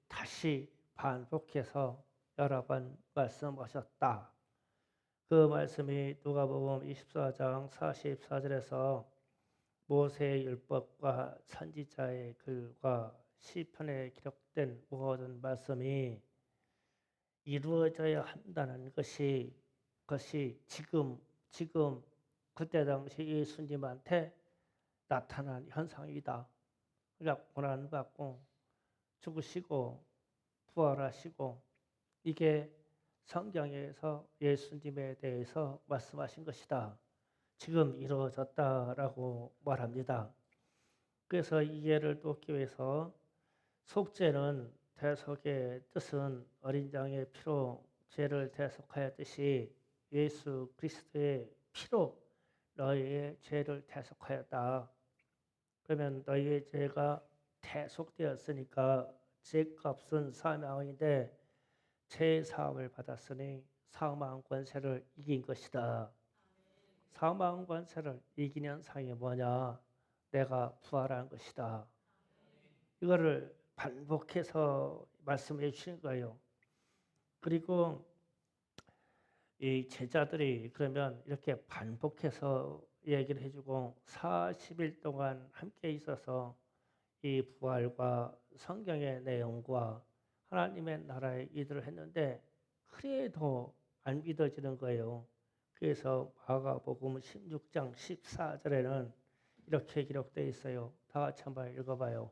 다시 반복해서 여러 번 말씀하셨다. 그 말씀이 누가복음 24장 44절에서 모세의 율법과 선지자의 글과 시편에 기록된 모든 말씀이 이루어져야 한다는 것이 지금 그때 당시 예수님한테 나타난 현상이다. 그러니까 고난받고 죽으시고 부활하시고 이게 성경에서 예수님에 대해서 말씀하신 것이다. 지금 이루어졌다라고 말합니다. 그래서 이해를 돕기 위해서 속죄는 대속의 뜻은 어린 양의 피로 죄를 대속하였듯이 예수 그리스도의 피로 너희의 죄를 대속하였다. 그러면 너희의 죄가 대속되었으니까 죄값은 사망인데 죄 사함을 받았으니 사망 권세를 이긴 것이다. 사망 권세를 이기는 상이 뭐냐? 내가 부활한 것이다. 이거를 반복해서 말씀해 주신 거예요. 그리고 이 제자들이 그러면 이렇게 반복해서 얘기를 해주고 40일 동안 함께 있어서 이 부활과 성경의 내용과 하나님의 나라의 일들을 했는데 그래도 안 믿어지는 거예요. 그래서 마가복음 16장 14절에는 이렇게 기록되어 있어요. 다 같이 한번 읽어봐요.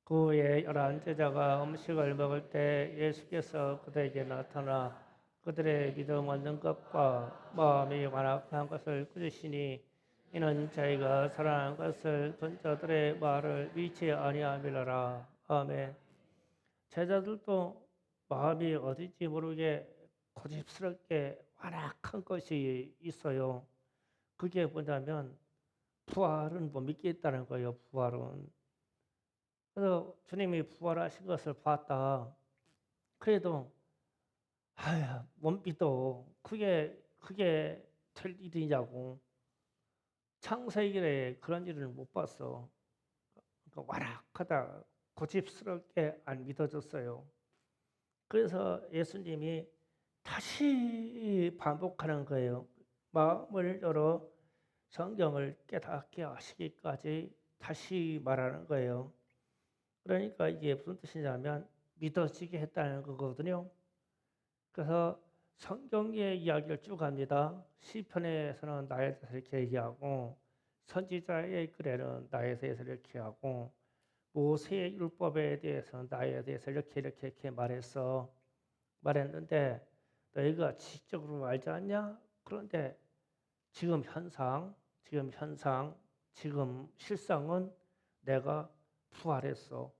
그 후에 11 제자가 음식을 먹을 때 예수께서 그들에게 나타나 그들의 믿음 얻는 것과 마음이 완악한 것을 꾸짖으시니 이는 자기가 사랑한 것을 본 자들의 말을 믿지 아니함이라. 아멘. 제자들도 마음이 어딘지 모르게 고집스럽게 완악한 것이 있어요. 그게 뭐냐면 부활은 못 믿겠다는 거예요. 부활은. 그래서 주님이 부활하신 것을 봤다. 그래도 못 믿어. 그게 될 일이냐고. 창세기에 그런 일을 못 봤어. 그러니까 완악하다. 고집스럽게 안 믿어졌어요. 그래서 예수님이 다시 반복하는 거예요. 마음을 열어 성경을 깨닫게 하시기까지 다시 말하는 거예요. 그러니까 이게 무슨 뜻이냐면 믿어지게 했다는 거거든요. 그래서 성경의 이야기를 쭉 합니다. 시편에서는 나에 대해서 이렇게 얘기하고 선지자의 글에는 나에 대해서 이렇게 하고 모세의 율법에 대해서는 나에 대해서 이렇게 말했는데 너희가 지식적으로 알지 않냐? 그런데 지금 지금 실상은 내가 부활했어.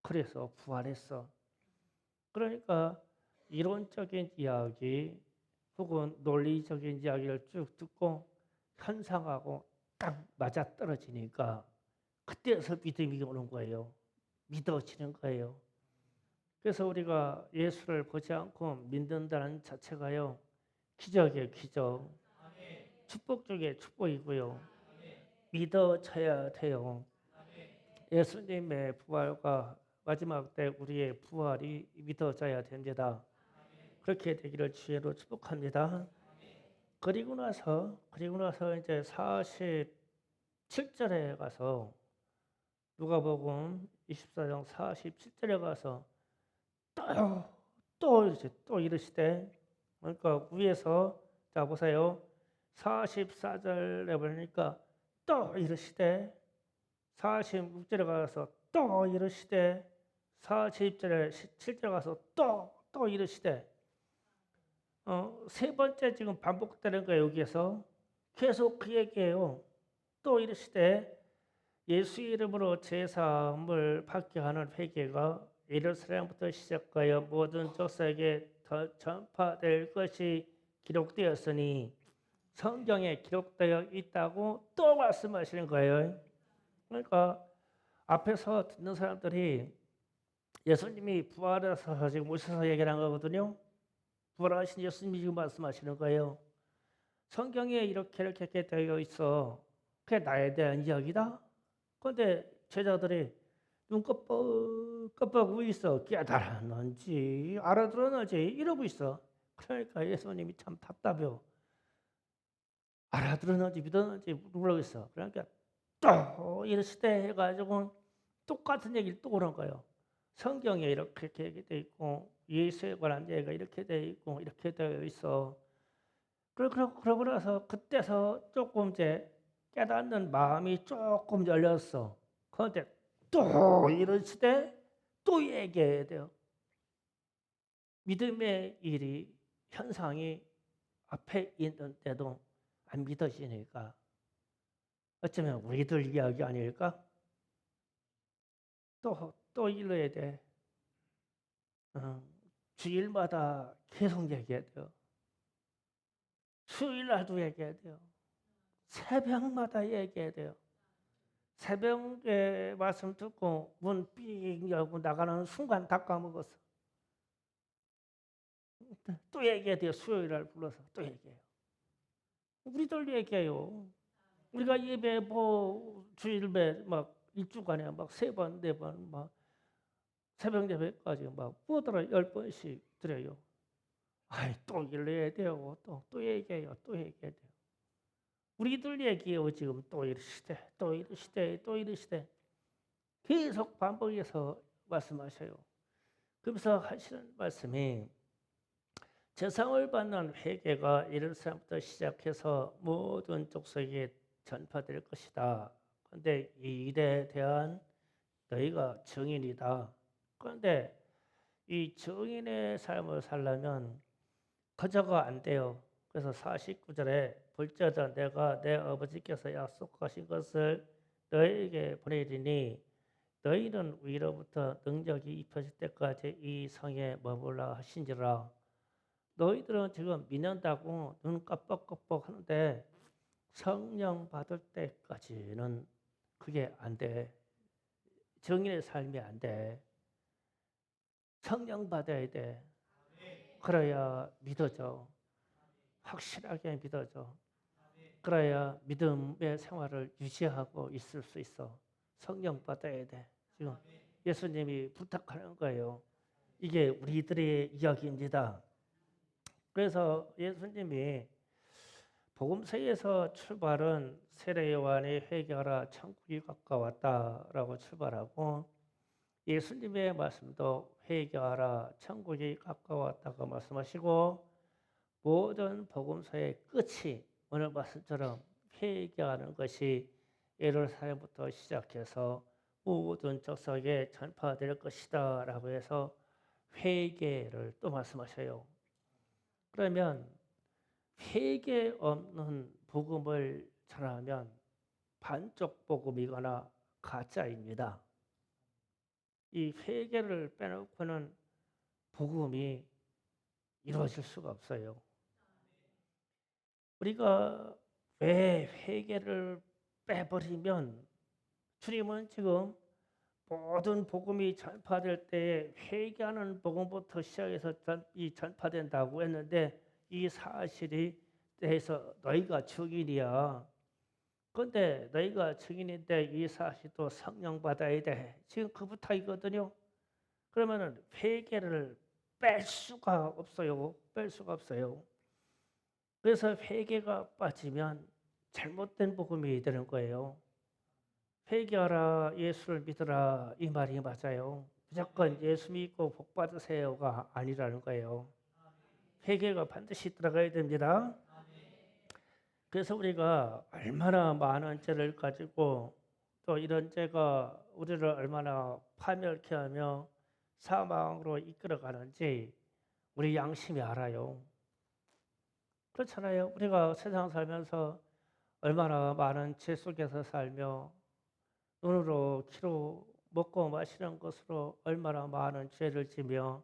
그래서 부활했어. 그러니까 이론적인 이야기 혹은 논리적인 이야기를 쭉 듣고 현상하고 딱 맞아떨어지니까 그때서 믿음이 오는 거예요. 믿어지는 거예요. 그래서 우리가 예수를 보지 않고 믿는다는 자체가요. 기적이에요. 기적. 축복 중에 축복이고요. 믿어져야 돼요. 예수님의 부활과 마지막 때 우리의 부활이 믿어져야 됩니다. 그렇게 되기를 주의로 축복합니다. 그리고 나서 이제 47절에 가서 누가복음 24장 47절에 가서 또 이르시되 그러니까 위에서 자 보세요. 44절에 보니까 또 이르시되 46절에 가서 또 이르시되 47절에 7절에 가서 또 이르시되 세 번째 지금 반복되는 거예요. 여기에서 계속 그 얘기예요. 또 이르시되 예수 이름으로 제사함을 받게 하는 회개가 예루살렘부터 시작하여 모든 족속에게 더 전파될 것이 기록되었으니 성경에 기록되어 있다고 또 말씀하시는 거예요. 그러니까 앞에서 듣는 사람들이 예수님이 부활해서 지금 오셔서 얘기를 한 거거든요. 부활하신 예수님이 지금 말씀하시는 거예요. 성경에 이렇게 되어 있어. 그게 나에 대한 이야기다. 그런데 제자들이 눈 깜빡하고 있어. 깨달았는지 알아들었는지 이러고 있어. 그러니까 예수님이 참 답답해요. 알아들었는지 믿었는지 모르겠어. 그러니까 또 이러시대 해가지고 똑같은 얘기를 또 그런 거예요. 성경에 이렇게 얘기돼 있고 예수에 관한 얘기가 이렇게 돼 있고 이렇게 되어 있어. 그러고 나서 그때서 조금 이제 깨닫는 마음이 조금 열렸어. 그런데 또 이러시대 또 얘기해야 돼요. 믿음의 일이 현상이 앞에 있는데도 안 믿어지니까 어쩌면 우리들 이야기 아닐까? 또 일러야 돼. 어, 주일마다 계속 얘기해야 돼요. 수요일날도 얘기해야 돼요. 새벽마다 얘기해야 돼요. 새벽에 말씀 듣고 문 삑 열고 나가는 순간 다 까먹었어. 또 얘기해야 돼요. 수요일날 불러서 또 얘기해요. 우리들 얘기해요. 우리가 예배 뭐 주일배 막 일주간에 막 세 번, 네 번 막 새벽 예배까지 막 뭐더라 10번씩 드려요. 아이 또 일러야 돼요. 또 얘기해요. 또 얘기해야 돼요. 우리들 얘기해요. 지금 또 이러시대, 또 이러시대, 또 이러시대. 계속 반복해서 말씀하셔요. 그러면서 하시는 말씀이 재상을 받는 회개가 이럴 사람부터 시작해서 모든 족속에 전파될 것이다. 그런데 이 일에 대한 너희가 증인이다. 그런데 이 증인의 삶을 살려면 그저가 안 돼요. 그래서 49절에 볼지어다 내가 내 아버지께서 약속하신 것을 너희에게 보내리니 너희는 위로부터 능력이 입혀질 때까지 이 성에 머물라 하신지라. 너희들은 지금 믿는다고 눈 깜빡깜빡 하는데 성령 받을 때까지는 그게 안 돼. 정인의 삶이 안 돼. 성령 받아야 돼. 그래야 믿어져. 확실하게 믿어져. 그래야 믿음의 생활을 유지하고 있을 수 있어. 성령 받아야 돼. 지금 예수님이 부탁하는 거예요. 이게 우리들의 이야기입니다. 그래서 예수님이 복음서에서 출발은 세례 요한이 회개하라 천국이 가까웠다라고 출발하고 예수님의 말씀도 회개하라 천국이 가까웠다고 말씀하시고 모든 복음서의 끝이 오늘 말씀처럼 회개하는 것이 예루살렘부터 시작해서 모든 족속에 전파될 것이다 라고 해서 회개를 또 말씀하셔요. 그러면 회개 없는 복음을 전하면 반쪽 복음이거나 가짜입니다. 이 회개를 빼놓고는 복음이 이루어질 수가 없어요. 우리가 왜 회개를 빼버리면 주님은 지금 모든 복음이 전파될 때에 회개하는 복음부터 시작해서 전파된다고 했는데 이 사실이 대해서 너희가 증인이야. 그런데 너희가 증인인데 이 사실도 성령 받아야 돼. 지금 그 부탁이거든요. 그러면은 회개를 뺄 수가 없어요. 뺄 수가 없어요. 그래서 회개가 빠지면 잘못된 복음이 되는 거예요. 회개하라, 예수를 믿으라 이 말이 맞아요. 무조건 예수 믿고 복 받으세요가 아니라는 거예요. 회개가 반드시 들어가야 됩니다. 그래서 우리가 얼마나 많은 죄를 가지고 또 이런 죄가 우리를 얼마나 파멸케 하며 사망으로 이끌어가는지 우리 양심이 알아요. 그렇잖아요. 우리가 세상 살면서 얼마나 많은 죄 속에서 살며 눈으로 귀로 먹고 마시는 것으로 얼마나 많은 죄를 지며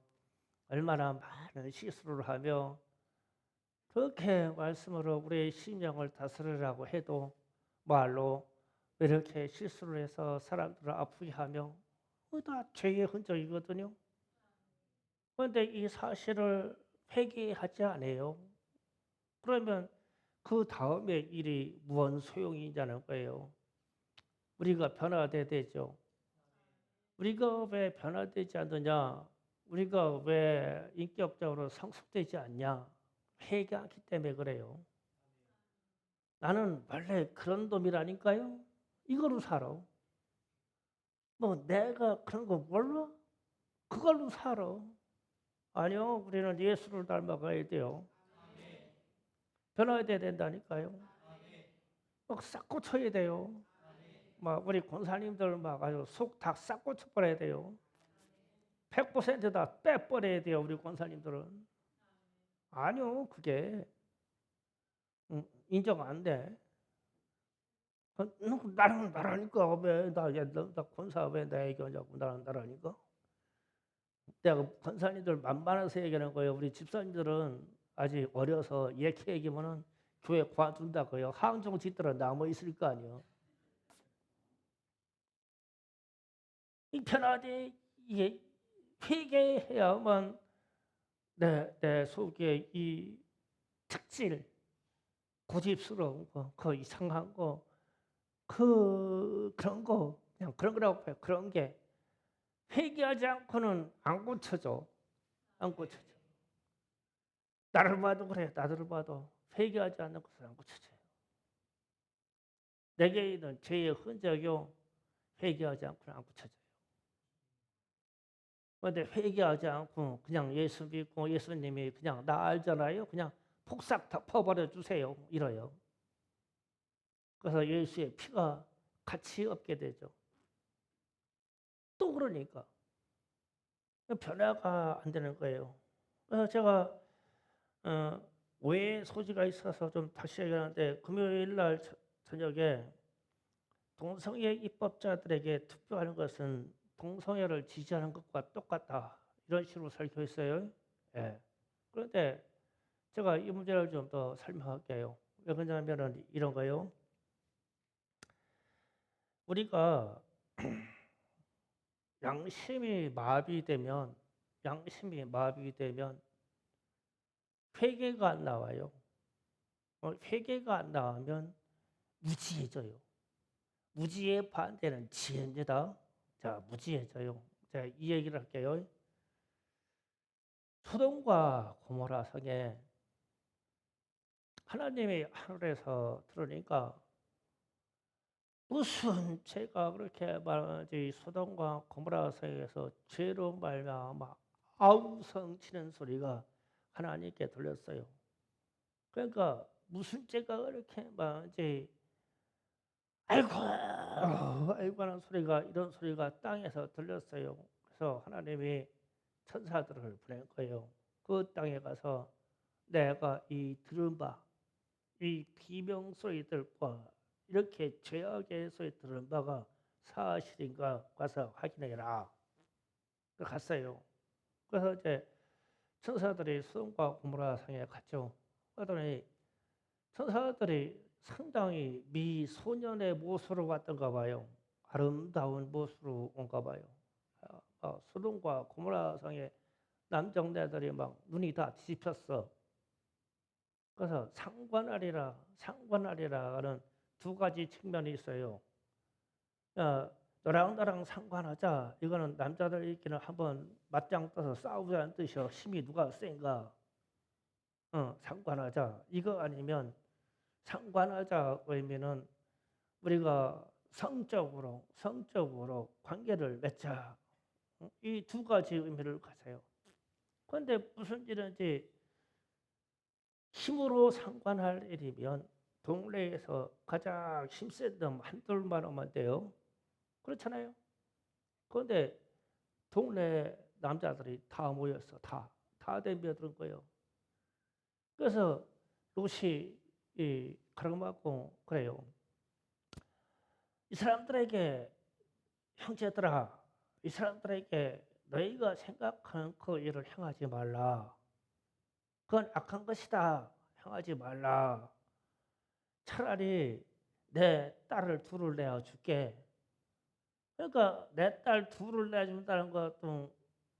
얼마나 많은 실수를 하며 그렇게 말씀으로 우리의 심령을 다스리라고 해도 말로 이렇게 실수를 해서 사람들을 아프게 하며 다 죄의 흔적이거든요. 그런데 이 사실을 회개하지 않아요. 그러면 그 다음에 일이 무언 소용이 있냐는 거예요. 우리가 변화돼야 되죠. 우리가 왜 변화되지 않느냐? 우리가 왜 인격적으로 성숙되지 않냐? 회개하기 때문에 그래요. 나는 원래 그런 놈이라니까요. 이걸로 살아. 뭐 내가 그런 거 몰라? 그걸로 살아. 아니요, 우리는 예수를 닮아가야 돼요. 변화돼야 된다니까요. 막 싹 고쳐야 돼요. 막 우리 권사님들 막 아주 속 다 싹 고쳐버려야 돼요. 100%다 빼버려야 돼요, 우리 권사님들은. 아니요, 그게 인정 안 돼. 나랑 나라니까 왜나 권사 왜 내 얘기하냐고 나랑 나라니까. 내가 권사님들 만만해서 얘기하는 거예요. 우리 집사님들은 아직 어려서 이렇게 얘기하면은 교회 관둔다고요. 항종 짓들은 남아 있을 거 아니에요. 이 편하게 이게 회개해야만 내 속에 이 특질, 고집스러운 거, 그 이상한 거, 그런 거 그냥 그런 거라고 봐요. 그런 게 회개하지 않고는 안 고쳐져. 안 고쳐져. 나를 봐도 그래. 나를 봐도 회개하지 않는 것은 안 고쳐져요. 내게 있는 죄의 흔적이요. 회개하지 않고는 안 고쳐져요. 그런데 회개하지 않고 그냥 예수 믿고 예수님이 그냥 나 알잖아요. 그냥 폭삭 덮어버려 주세요. 이래요. 그래서 예수의 피가 가치 없게 되죠. 또 그러니까 변화가 안 되는 거예요. 그래서 제가 오해 소지가 있어서 좀 다시 얘기하는데 금요일 날 저녁에 동성애 입법자들에게 투표하는 것은 동성애를 지지하는 것과 똑같다. 이런 식으로 설교했어요. 예. 그런데 제가 이 문제를 좀 더 설명할게요. 왜 그러냐면 이런 거요. 우리가 양심이 마비되면 회개가 안 나와요. 회개가 안 나오면 무지해져요. 무지의 반대는 지혜입니다. 자, 무지해져요. 자, 이 얘기를 할게요. 소돔과 고모라 성에 하나님이 하늘에서 들으니까 무슨 죄가 그렇게 많은지 소돔과 고모라 성에서 죄로 말미암아 아우성 치는 소리가 하나님께 들렸어요. 그러니까 무슨 죄가 그렇게 많은지 아이고 아이고 하는 소리가 이런 소리가 땅에서 들렸어요. 그래서 하나님이 천사들을 보낸 거예요. 그 땅에 가서 내가 이 들은 바, 이 비명 소리들과 이렇게 죄악의 소리 들은 바가 사실인가 가서 확인해라. 갔어요. 그래서 이제 천사들이 소돔과 고모라 성에 갔죠. 그러더니 천사들이 상당히 미소년의 모습으로 왔던가 봐요. 아름다운 모습으로 온가 봐요. 소돔과 고모라 성에 남정네들이 막 눈이 다 뒤집혔어. 그래서 상관하리라는 두 가지 측면이 있어요. 너랑 나랑 상관하자. 이거는 남자들끼리는 한번 맞짱 떠서 싸우자는 뜻이요. 힘이 누가 센가? 상관하자. 이거 아니면 상관하자 의미는 우리가 성적으로 관계를 맺자. 이 두 가지 의미를 가져요. 그런데 무슨 일인지 힘으로 상관할 일이면 동네에서 가장 힘센 놈 한둘만 오면 돼요. 그렇잖아요. 그런데 동네 남자들이 다 모였어. 다 덤벼드는 거예요. 그래서 롯이 가르마고 그래요. 이 사람들에게 형제들아, 이 사람들에게 너희가 생각하는 그 일을 행하지 말라. 그건 악한 것이다. 행하지 말라. 차라리 내 딸을 둘을 내어줄게. 그러니까 내 딸 둘을 내준다는 것도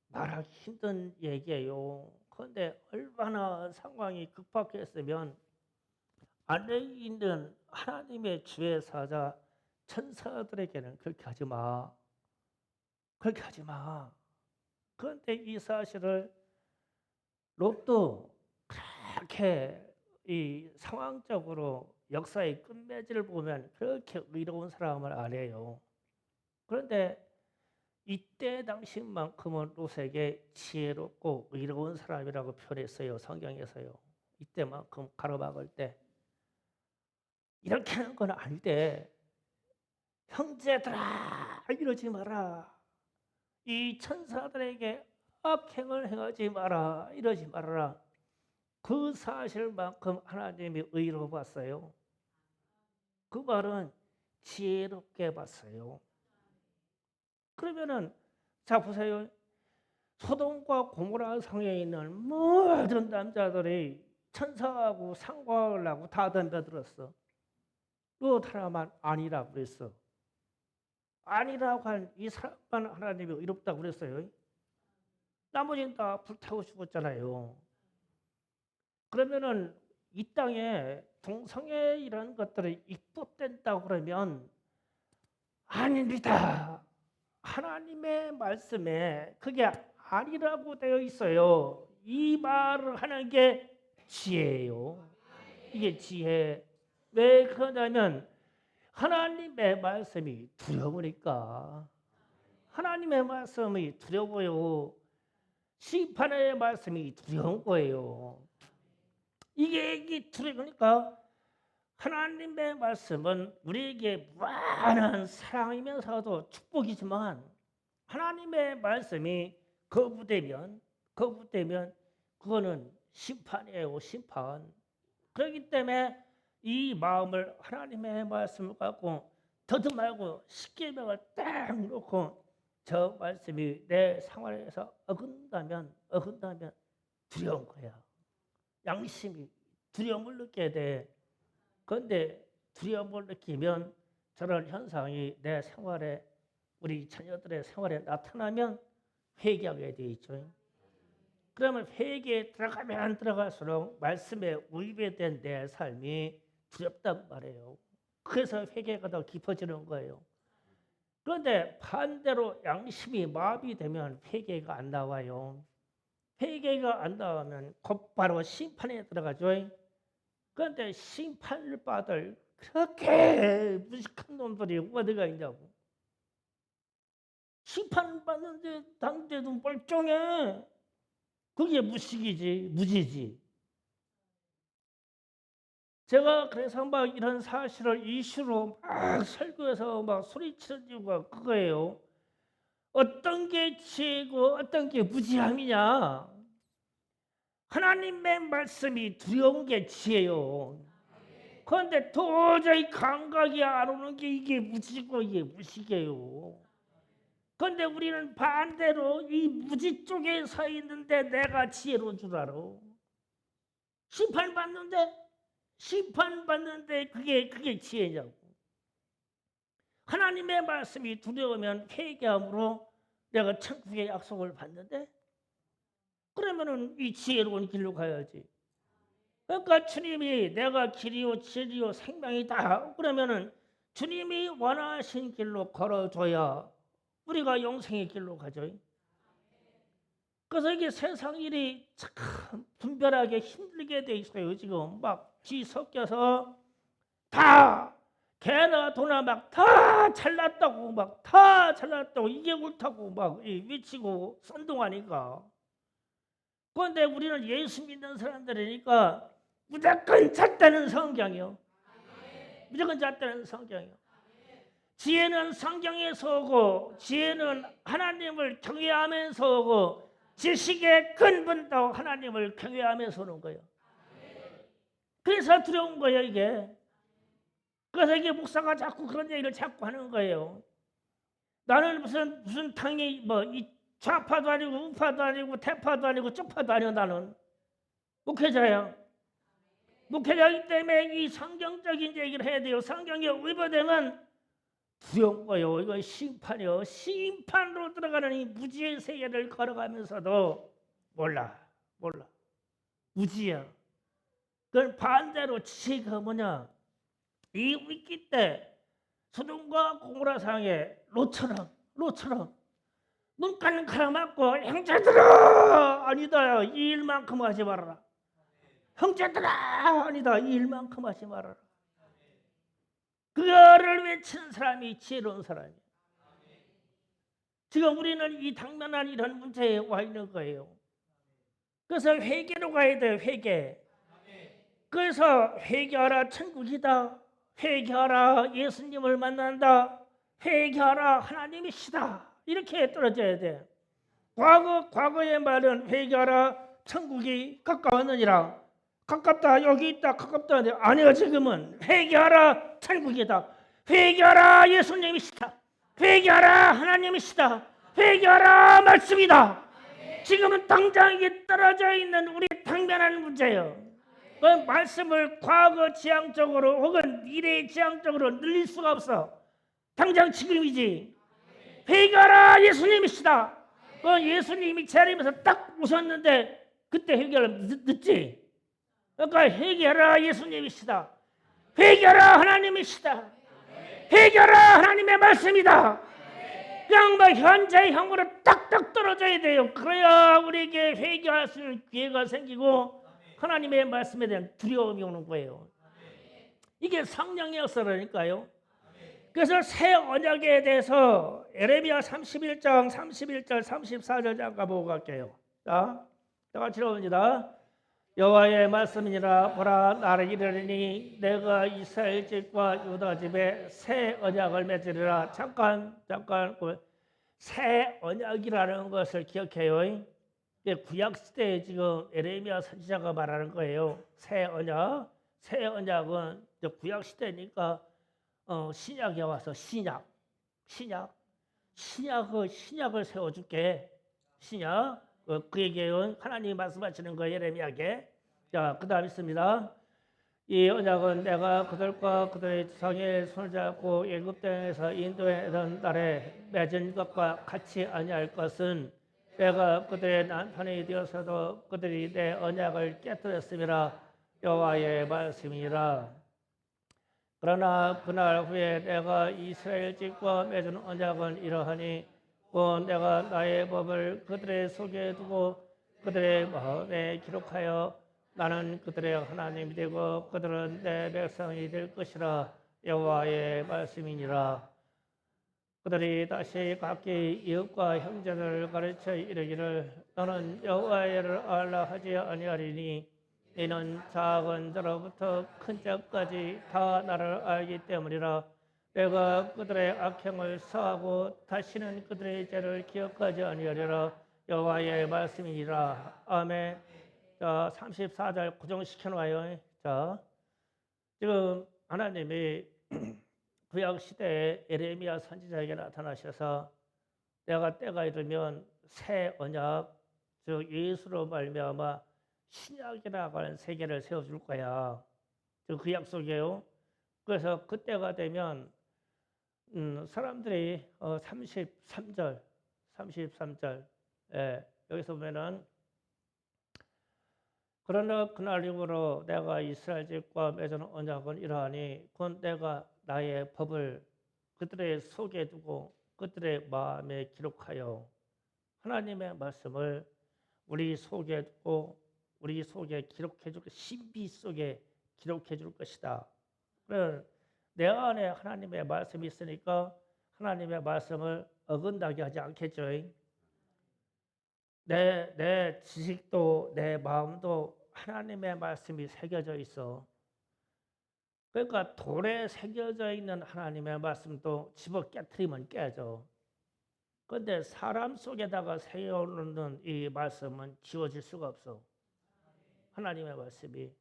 말하기 힘든 얘기예요. 그런데 얼마나 상황이 급박했으면 안에 있는 하나님의 주의 사자 천사들에게는 그렇게 하지 마. 그렇게 하지 마. 그런데 이 사실을 롯도 그렇게 이 상황적으로 역사의 끝맺이를 보면 그렇게 의로운 사람을 아래요. 그런데 이때 당시만큼은 롯에게 지혜롭고 의로운 사람이라고 표현했어요. 성경에서요. 이때만큼 가로막을 때 이렇게 하는 건 아닌데 형제들아 이러지 마라. 이 천사들에게 악행을 행하지 마라. 이러지 말아라. 그 사실만큼 하나님이 의로 봤어요. 그 말은 지혜롭게 봤어요. 그러면은 자 보세요. 소돔과 고모라 성에 있는 모든 남자들이 천사하고 상관을 하고 다 덤벼들었어. 또 하나만 아니라고 그랬어. 아니라고 한 이 사람만 하나님이 의롭다고 그랬어요. 나머지는 다 불타고 죽었잖아요. 그러면은 이 땅에 동성애 이런 것들이 입법된다고 그러면 아닙니다. 하나님의 말씀에 그게 아니라고 되어 있어요. 이 말을 하는 게 지혜예요. 이게 지혜. 왜 그러냐면 하나님의 말씀이 두려우니까. 하나님의 말씀이 두려워요. 심판의 말씀이 두려운 거예요. 이게 두려우니까 하나님의 말씀은 우리에게 무한한 사랑이면서도 축복이지만 하나님의 말씀이 거부되면 그거는 심판이에요. 심판. 그렇기 때문에 이 마음을 하나님의 말씀을 갖고 더도 말고 십계명을 딱 놓고 저 말씀이 내 생활에서 어긋나면 두려운 거야. 양심이 두려움을 느껴야 돼. 그런데 두려움을 느끼면 저런 현상이 내 생활에 우리 자녀들의 생활에 나타나면 회개하게 돼 있죠. 그러면 회개에 들어가면 들어갈수록 말씀에 위배된 내 삶이 두렵단 말이에요. 그래서 회개가 더 깊어지는 거예요. 그런데 반대로 양심이 마비되면 회개가 안 나와요. 회개가 안 나오면 곧바로 심판에 들어가죠. 그런데 심판을 받을 그렇게 무식한 놈들이 어디가 있냐고. 심판받는데 당대도 멀쩡해. 그게 무식이지, 무지지. 제가 그래서 막 이런 사실을 이슈로 막 설교해서 막 소리치는 이유가 그거예요. 어떤 게 지혜고 어떤 게 무지함이냐. 하나님의 말씀이 두려운 게 지혜요. 그런데 도저히 감각이 안 오는 게 이게 무지고 이게 무식이에요. 그런데 우리는 반대로 이 무지 쪽에 서 있는데 내가 지혜로운 줄 알아. 심판받는데 그게 지혜냐고. 하나님의 말씀이 두려우면 회개함으로 내가 천국의 약속을 받는데 그러면은 이 지혜로운 길로 가야지. 그러니까 주님이 내가 길이요 진리요 생명이다. 그러면은 주님이 원하신 길로 걸어줘야 우리가 영생의 길로 가죠. 그래서 이게 세상 일이 참 분별하게 힘들게 돼 있어요. 지금 막 뒤섞여서 다 개나 도나 막 다 잘났다고 막 다 잘났다고 이게 옳다고 막 외치고 선동하니까. 그런데 우리는 예수 믿는 사람들이니까 무조건 잣다는 성경이요. 무조건 잣다는 성경이요. 지혜는 성경에서 오고 지혜는 하나님을 경외하면서 오고 지식의 근본도 하나님을 경외하면서 오는 거예요. 그래서 두려운 거예요 이게. 그래서 이게 목사가 자꾸 그런 얘기를 자꾸 하는 거예요. 나는 무슨 당이 뭐 이 좌파도 아니고 우파도 아니고 태파도 아니고 쪽파도 아니고 나는 목회자야. 목회자이기 때문에 이 성경적인 얘기를 해야 돼요. 성경에 위배되면 두려운 거예요. 이건 심판이요. 심판으로 들어가는 이 무지의 세계를 걸어가면서도 몰라. 무지야. 그건 반대로 지혜가 뭐냐? 이 위기 때 소돔과 고모라 상에 롯처럼 눈가는 가라맞고 형제들아 아니다 이 일만큼 하지 말아라. 형제들아 아니다 이 일만큼 하지 말아라. 그거를 외치는 사람이 지혜로운 사람이에요. 지금 우리는 이 당면한 이런 문제에 와 있는 거예요. 그래서 회개로 가야 돼요. 회개. 그래서 회개하라 천국이다. 회개하라 예수님을 만난다. 회개하라 하나님이시다. 이렇게 떨어져야 돼. 과거의 말은 회개하라 천국이 가까웠느니라. 가깝다 여기 있다 가깝다 아니요 지금은 회개하라 천국이다. 회개하라 예수님이시다. 회개하라 하나님이시다. 회개하라 말씀이다. 지금은 당장 이게 떨어져 있는 우리 당면한 문제예요. 그 말씀을 과거 지향적으로 혹은 미래 지향적으로 늘릴 수가 없어. 당장 지금이지. 회개하라 예수님이시다. 예수님이 자리에서 딱 오셨는데 그때 회개하면 늦지. 그러니까 회개하라 예수님이시다. 회개하라 하나님이시다. 회개하라 하나님의 말씀이다. 그냥 뭐 현재형으로 딱딱 떨어져야 돼요. 그래야 우리에게 회개할 수 있는 기회가 생기고 하나님의 말씀에 대한 두려움이 오는 거예요. 이게 성령의 역사라니까요. 그래서 새 언약에 대해서 에레미야 31장 31절 34절 잠깐 보고 갈게요. 자, 다 같이 읽어봅니다. 여호와의 말씀이니라 보라 나를 이르리니 내가 이스라엘 집과 유다 집에 새 언약을 맺으리라. 잠깐 새 언약이라는 것을 기억해요. 구약 시대에 지금 에레미야 선지자가 말하는 거예요. 새 언약은 구약 시대니까 신약에 와서 신약을 세워줄게. 신약 그에게 하나님이 말씀하시는 거예요. 에레미야에게. 자, 그다음 있습니다. 이 언약은 내가 그들과 그들의 조상의 손을 잡고 애굽 땅에서 인도하던 날에 맺은 것과 같이 아니할 것은 내가 그들의 남편이 되어서도 그들이 내 언약을 깨뜨렸음이라. 여호와의 말씀이라. 그러나 그날 후에 내가 이스라엘 집과 맺은 언약은 이러하니 곧 내가 나의 법을 그들의 속에 두고 그들의 마음에 기록하여 나는 그들의 하나님이 되고 그들은 내 백성이 될 것이라. 여호와의 말씀이니라. 그들이 다시 각기 이웃과 형제들을 가르쳐 이르기를 너는 여호와를 알라 하지 아니하리니 이는 작은 자로부터 큰 자까지 다 나를 알기 때문이라. 내가 그들의 악행을 사하고 다시는 그들의 죄를 기억하지 아니하리라. 여호와의 말씀이니라. 아멘. 자, 34절 고정시켜 놔요. 자, 지금 하나님이 구약 시대에 에레미야 선지자에게 나타나셔서 내가 때가 이르면 새 언약 즉 예수로 말미암아 신약이라고 하는 세계를 세워줄 거야. 그 약속이에요. 그래서 그때가 되면 사람들이 33절 여기서 보면은 그러나 그날 이후로 내가 이스라엘 집과 맺은 언약은 이러하니 곧 내가 나의 법을 그들의 속에 두고 그들의 마음에 기록하여 하나님의 말씀을 우리 속에 두고 우리 속에 기록해 줄 신비 속에 기록해 줄 것이다. 그래 내 안에 하나님의 말씀이 있으니까 하나님의 말씀을 어긋나게 하지 않겠죠. 내 지식도 내 마음도 하나님의 말씀이 새겨져 있어. 그러니까 돌에 새겨져 있는 하나님의 말씀도 집어 깨트리면 깨져. 그런데 사람 속에다가 새겨놓는 이 말씀은 지워질 수가 없어. 하나님의 말씀이.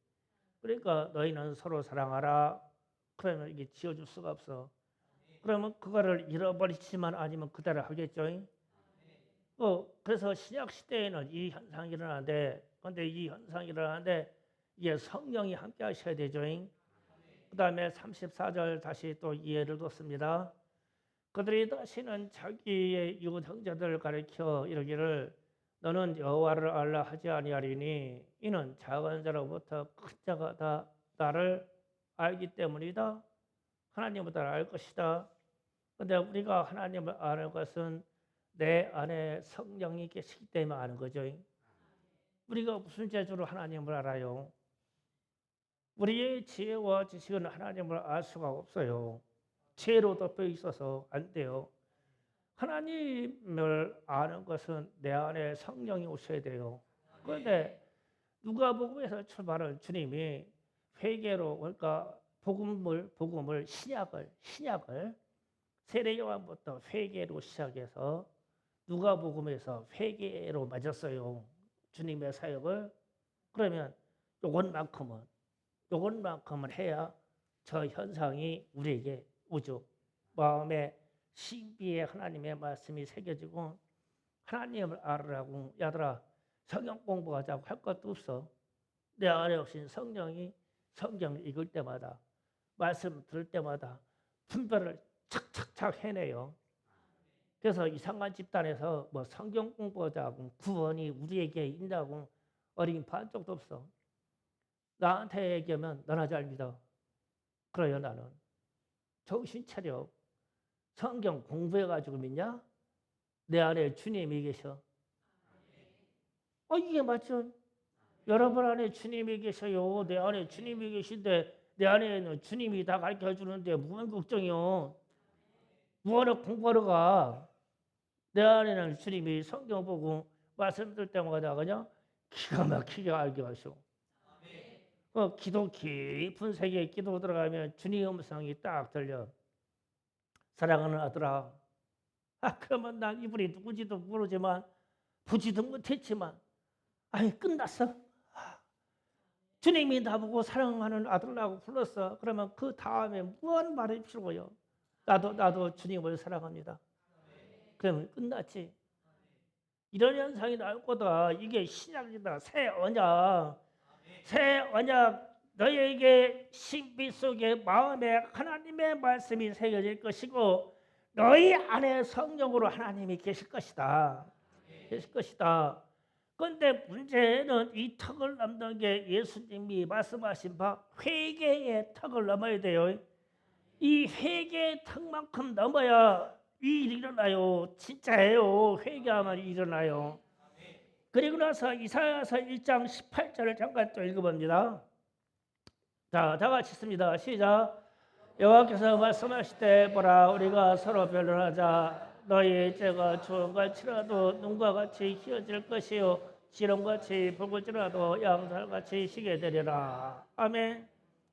그러니까 너희는 서로 사랑하라. 그러면 이게 지워질 수가 없어. 그러면 그거를 잃어버리지만 아니면 그대로 하겠죠. 그래서 신약 시대에는 이 현상이 일어나는데, 그런데 이 현상이 일어나는데 이게 성령이 함께 하셔야 되죠. 그 다음에 34절 다시 또 이해를 뒀습니다. 그들이 다시는 자기의 이웃 형제들을 가리켜 이르기를 너는 여호와를 알라 하지 아니하리니 이는 작은 자로부터 큰 자가 다 나를 알기 때문이다. 하나님을 알 것이다. 그런데 우리가 하나님을 아는 것은 내 안에 성령이 계시기 때문에 아는 거죠. 우리가 무슨 재주로 하나님을 알아요? 우리의 지혜와 지식은 하나님을 알 수가 없어요. 지혜로 덮여 있어서 안 돼요. 하나님을 아는 것은 내 안에 성령이 오셔야 돼요. 그런데 누가복음에서 출발한 주님이 회개로, 그러니까 복음을 신약을 세례 요한부터 회개로 시작해서 누가복음에서 회개로 맞았어요. 주님의 사역을. 그러면 요것만큼은 해야 저 현상이 우리에게 오죠. 마음에 신비의 하나님의 말씀이 새겨지고 하나님을 알으라고. 야들아, 성경 공부하자고 할 것도 없어. 내 안에 오신 성령이 성경을 읽을 때마다, 말씀 들을 때마다 분별을 착착착 해내요. 그래서 이상한 집단에서 뭐 성경 공부하자고 구원이 우리에게 있다고 어린 반쪽도 없어. 나한테 얘기하면 너나 잘 믿어. 그래요. 나는 정신 차려. 성경 공부해가지고 믿냐? 내 안에 주님이 계셔. 이게 맞죠? 여러분 안에 주님이 계셔요. 내 안에 주님이 계신데 내 안에는 주님이 다 가르쳐 주는데 무슨 걱정이요? 뭐하러 공부하러 가? 내 안에는 주님이 성경 보고 말씀 들 때마다 그냥 기가 막히게 알게 하셔. 기도 깊은 세계에 기도 들어가면 주님의 음성이 딱 들려. 사랑하는 아들아. 그러면 난 이분이 누군지도 모르지만 보지도 못했지만 끝났어. 주님이 나보고 사랑하는 아들라고 불렀어. 그러면 그 다음에 무슨 말이 필요해요? 나도 주님을 사랑합니다. 그러면 끝났지. 이런 현상이 나올 거다. 이게 신약이다. 새 언약. 새 언약. 너희에게 신비 속에 마음에 하나님의 말씀이 새겨질 것이고 너희 안에 성령으로 하나님이 계실 것이다. 계실 것이다. 그런데 문제는 이 턱을 넘는 게 예수님이 말씀하신 바 회개의 턱을 넘어야 돼요. 이 회개의 턱만큼 넘어야 이 일이 일어나요. 진짜예요. 회개하면 일어나요. 그리고 나서 이사야서 1장 18절을 잠깐 또 읽어봅니다. 자, 다 같이 읽습니다. 시작. 여호와께서 말씀하시되 보라 우리가 서로 변론하자. 너희의 죄가 주홍같이라도 눈과 같이 희어질 것이요 지렁같이 붉을지라도 양살같이 희게 되리라. 아멘.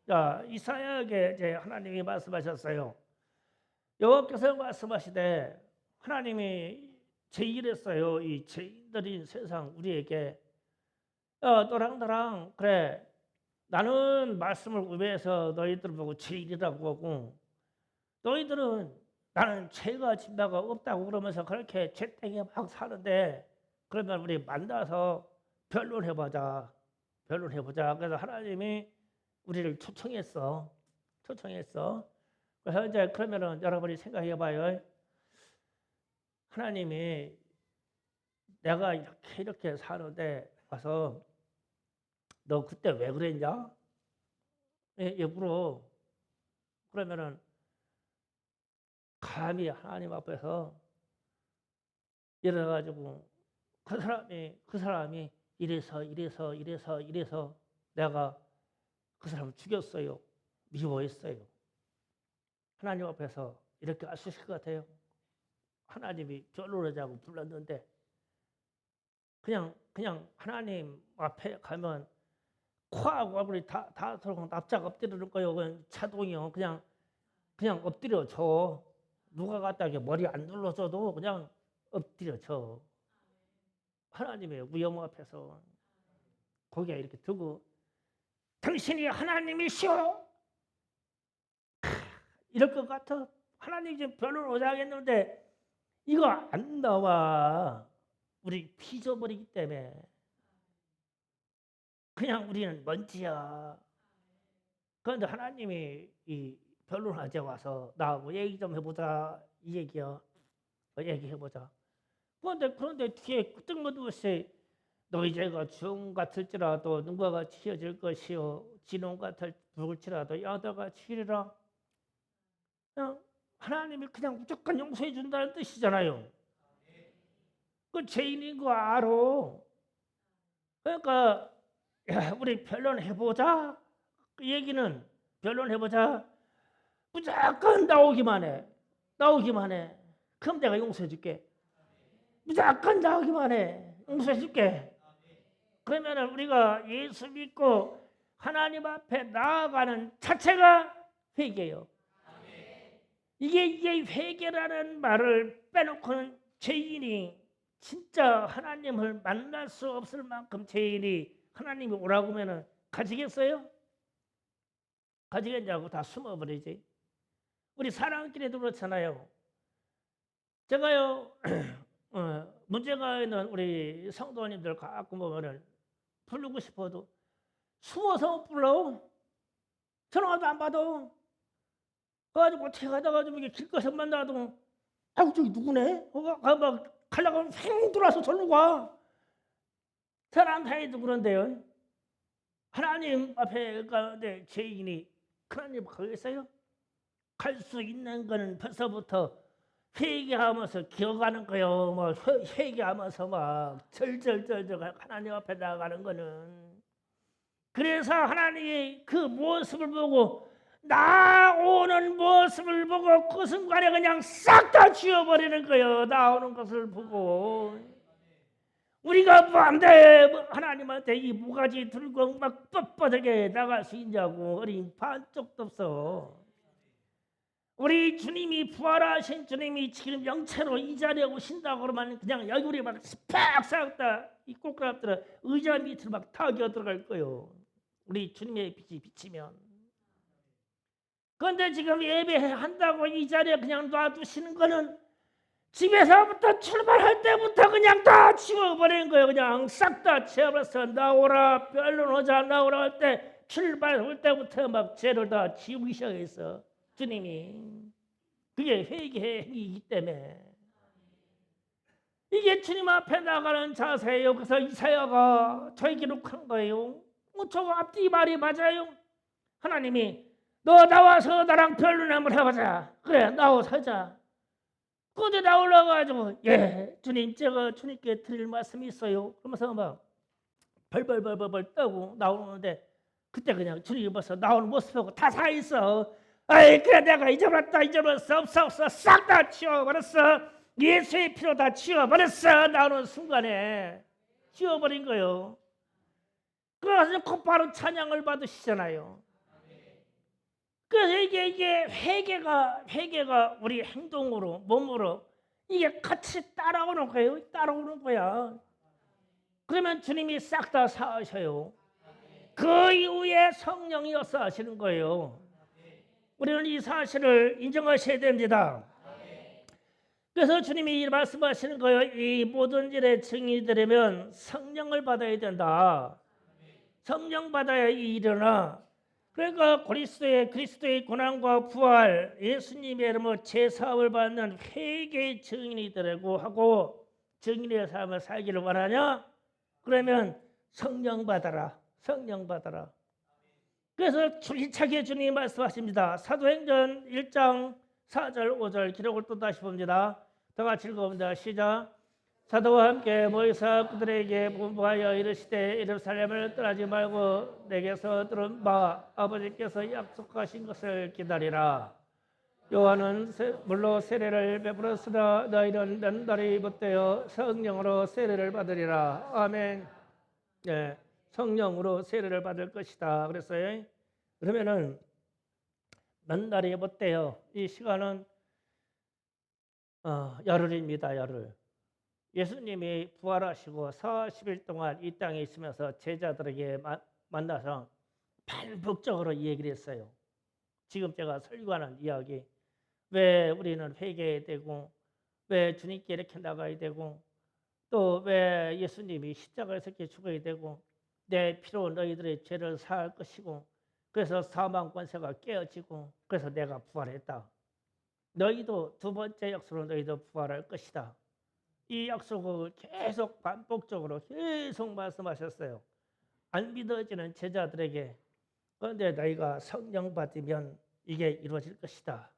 자, 이사야에게 이제 하나님이 말씀하셨어요. 여호와께서 말씀하시되 하나님이 제일했어요. 이 죄인들인 세상 우리에게 너랑 그래. 나는 말씀을 우매해서 너희들 보고 죄인이라고 하고 너희들은 나는 죄가 진다가 없다고 그러면서 그렇게 죄땡에 막 사는데 그러면 우리 만나서 변론해보자. 그래서 하나님이 우리를 초청했어. 그래서 이제 그러면은 여러분이 생각해봐요. 하나님이 내가 이렇게 사는데 와서 너 그때 왜 그랬냐? 물어. 그러면은 감히 하나님 앞에서 이래가지고 그 사람이 이래서 내가 그 사람을 죽였어요. 미워했어요. 하나님 앞에서 이렇게 할 수 있을 것 같아요. 하나님이 변론하자고 불렀는데 그냥 하나님 앞에 가면 코하고 얼굴이 다 들어가고 납작 엎드리는 거예요. 그냥 자동이요. 그냥 엎드려 줘. 누가 갖다 머리 안 눌러줘도 그냥 엎드려 줘. 하나님의 위엄 앞에서 고개 이렇게 두고 당신이 하나님이시오. 이럴 것 같아. 하나님 지금 변론을 오자겠는데 이거 안 나와. 우리 빚어버리기 때문에 그냥 우리는 먼지야. 그런데 하나님이 이 변론하자 와서 나하고 얘기 좀 해보자 이 얘기야. 얘기해보자. 그런데 뒤에 뜬금없이 너희 죄가 주홍 같을지라도 눈과 같이 희어질 것이요 진홍 같을 붉을지라도 양털같이 희리라. 그냥 하나님이 그냥 무조건 용서해 준다는 뜻이잖아요. 그 죄인인 거 알아. 그러니까 야, 우리 변론해보자. 그 얘기는 변론해보자. 무조건 나오기만 해. 나오기만 해. 그럼 내가 용서해 줄게. 무조건 나오기만 해. 용서해 줄게. 그러면 우리가 예수 믿고 하나님 앞에 나아가는 자체가 회개예요. 이게 회개라는 말을 빼놓고는 죄인이 진짜 하나님을 만날 수 없을 만큼 죄인이 하나님이 오라고 하면 가지겠어요? 가지겠냐고 다 숨어버리지. 우리 사랑길에도 그렇잖아요. 제가요 문제가 있는 우리 성도님들 가끔 보면은 부르고 싶어도 숨어서 못 불러. 전화도 안 받아. 그래가지고 어떻게 가다가 좀 이게 길거리에서 만나도 아이고 저기 누구네? 막 가려고 하면 팽 돌아서 절로 가. 사람 사이도 그런데요. 하나님 앞에 가는데 죄인이 하나님 가겠어요? 갈 수 있는 거는 벌써부터 회개하면서 기어가는 거요. 뭐 회개하면서 막 절절절절 하나님 앞에 나가는 거는. 그래서 하나님이 그 모습을 보고 나오는 모습을 보고 그 순간에 그냥 싹 다 지워버리는 거예요. 나오는 것을 보고. 우리가 뭐 안 돼. 하나님한테 이 모가지 들고 막 뻣뻣하게 나갈 수 있냐고. 어린 반쪽도 없어. 우리 주님이 부활하신 주님이 지금 영체로 이 자리에 오신다고 그러면 그냥 여기 우리 막 팍 다 이 꼬끄라들어 의자 밑으로 막 타겨 들어갈 거예요. 우리 주님의 빛이 비치면. 그런데 지금 예배한다고 이 자리에 그냥 놔두시는 거는 집에서부터 출발할 때부터 그냥 다 지워버리는 거예요. 그냥 싹 다 지워버려서 나오라 변론하자 나오라 할 때 출발할 때부터 막 죄를 다 지우기 시작했어. 주님이. 그게 회개의 행위이기 때문에. 이게 주님 앞에 나가는 자세예요. 그래서 이사야가 저희 기록한 거예요. 저거 앞뒤 말이 맞아요. 하나님이 너 나와서 나랑 변론 한번 해보자. 그래 나와서 하자. 그런데 나 올라가가지고 예 주님 제가 주님께 드릴 말씀이 있어요. 그러면서 막 벌벌벌벌 떠고 나오는데 그때 그냥 주님이 벌써 나오는 모습하고 다 살아있어. 아이 그래 내가 잊어버렸어 없어 싹 다 치워버렸어. 예수의 피로 다 치워버렸어. 나오는 순간에 치워버린 거예요. 그래서 곧바로 찬양을 받으시잖아요. 그래서 이게 회개가 우리 행동으로 몸으로 이게 같이 따라오는 거예요. 따라오는 거야. 그러면 주님이 싹 다 사하셔요. 그 이후에 성령이 역사하시는 거예요. 우리는 이 사실을 인정하셔야 됩니다. 그래서 주님이 말씀하시는 거예요. 이 모든 일의 증인이 되려면 성령을 받아야 된다. 성령 받아야 이 일어나. 그러니까 그리스도의 고난과 부활, 예수님의 이름으로 제사함을 받는 회개의 증인이 되라고 하고 증인의 삶을 살기를 원하냐? 그러면 성령 받아라. 성령 받아라. 그래서 줄기차게 주님이 말씀하십니다. 사도행전 1장 4절 5절 기록을 또 다시 봅니다. 다 같이 읽어봅니다. 시작. 사도와 함께 모여서 그들에게 분부하여 이르시되 예루살렘을 떠나지 말고 내게서 들은 바 아버지께서 약속하신 것을 기다리라. 요한은 물로 세례를 베풀었으나 너희는 몇 날이 못되어 성령으로 세례를 받으리라. 아멘. 네, 성령으로 세례를 받을 것이다. 그랬어요. 그러면은 몇 날이 못되어 이 시간은 열흘입니다. 열흘. 예수님이 부활하시고 40일 동안 이 땅에 있으면서 제자들에게 만나서 반복적으로 이 얘기를 했어요. 지금 제가 설교하는 이야기. 왜 우리는 회개해야 되고 왜 주님께 이렇게 나가야 되고 또 왜 예수님이 십자가에서 이렇게 죽어야 되고 내 피로 너희들의 죄를 사할 것이고 그래서 사망 권세가 깨어지고 그래서 내가 부활했다. 너희도 두 번째 약속으로 너희도 부활할 것이다. 이 약속을 계속 반복적으로 계속 말씀하셨어요. 안 믿어지는 제자들에게 그런데 너희가 성령 받으면 이게 이루어질 것이다.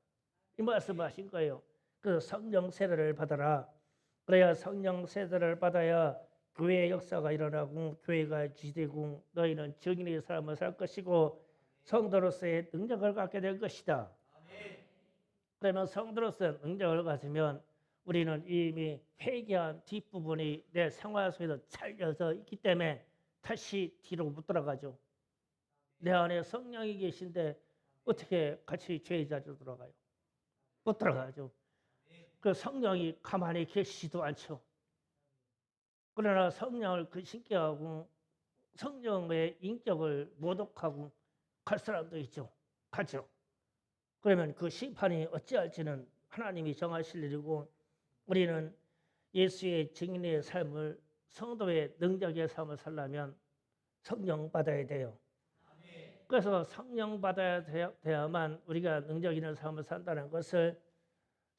이 말씀하신 거예요. 그래서 성령 세례를 받아라. 그래야 성령 세례를 받아야 교회의 역사가 일어나고 교회가 유지되고 너희는 증인의 삶을 살 것이고 성도로서의 능력을 갖게 될 것이다. 그러면 성도로서의 능력을 가지면 우리는 이미 회개한 뒷부분이 내 생활 속에서 잘려져 있기 때문에 다시 뒤로 못 돌아가죠. 내 안에 성령이 계신데 어떻게 같이 죄의 자리로 돌아가요? 못 돌아가죠. 그 성령이 가만히 계시지도 않죠. 그러나 성령을 근심케 하고 성령의 인격을 모독하고 갈 사람도 있죠. 가죠. 그러면 그 심판이 어찌할지는 하나님이 정하실 일이고 우리는 예수의 증인의 삶을 성도의 능력의 삶을 살려면 성령 받아야 돼요. 그래서 성령 받아야 돼야만 우리가 능력 있는 삶을 산다는 것을